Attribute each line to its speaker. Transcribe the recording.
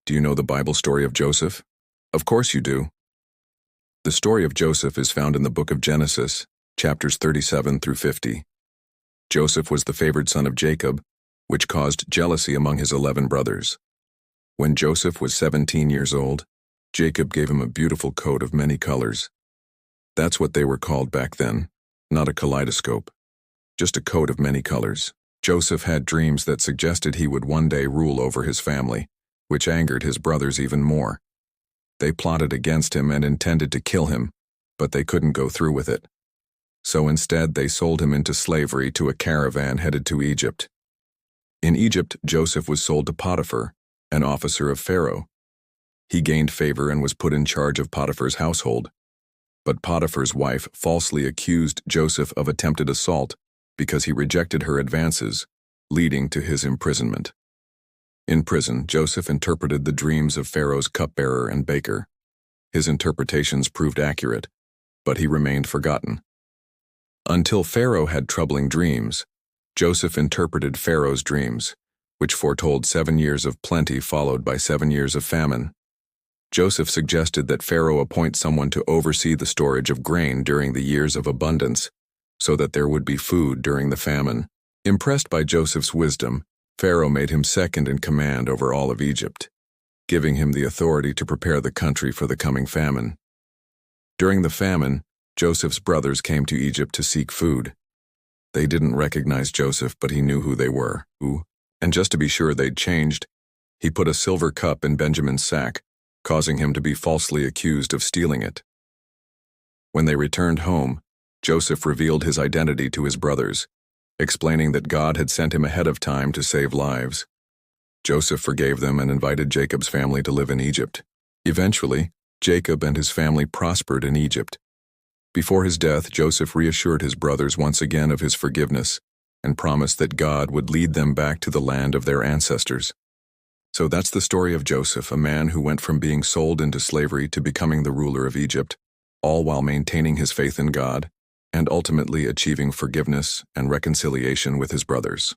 Speaker 1: Do you know the Bible story of Joseph? Of course you do. The story of Joseph is found in the book of Genesis, chapters 37 through 50. Joseph was the favored son of Jacob, which caused jealousy among his 11 brothers. When Joseph was 17 years old, Jacob gave him a beautiful coat of many colors. That's what they were called back then, not a kaleidoscope, just a coat of many colors. Joseph had dreams that suggested he would one day rule over his family, which angered his brothers even more. They plotted against him and intended to kill him, but they couldn't go through with it. So instead they sold him into slavery to a caravan headed to Egypt. In Egypt, Joseph was sold to Potiphar, an officer of Pharaoh. He gained favor and was put in charge of Potiphar's household. But Potiphar's wife falsely accused Joseph of attempted assault because he rejected her advances, leading to his imprisonment. In prison, Joseph interpreted the dreams of Pharaoh's cupbearer and baker. His interpretations proved accurate, but he remained forgotten. Until Pharaoh had troubling dreams, Joseph interpreted Pharaoh's dreams, which foretold 7 years of plenty followed by 7 years of famine. Joseph suggested that Pharaoh appoint someone to oversee the storage of grain during the years of abundance, so that there would be food during the famine. Impressed by Joseph's wisdom, Pharaoh made him second in command over all of Egypt, giving him the authority to prepare the country for the coming famine. During the famine, Joseph's brothers came to Egypt to seek food. They didn't recognize Joseph, but he knew who they were. And just to be sure they'd changed, he put a silver cup in Benjamin's sack, causing him to be falsely accused of stealing it. When they returned home, Joseph revealed his identity to his brothers, explaining that God had sent him ahead of time to save lives. Joseph forgave them and invited Jacob's family to live in Egypt. Eventually, Jacob and his family prospered in Egypt. Before his death, Joseph reassured his brothers once again of his forgiveness and promised that God would lead them back to the land of their ancestors. So that's the story of Joseph, a man who went from being sold into slavery to becoming the ruler of Egypt, all while maintaining his faith in God and ultimately achieving forgiveness and reconciliation with his brothers.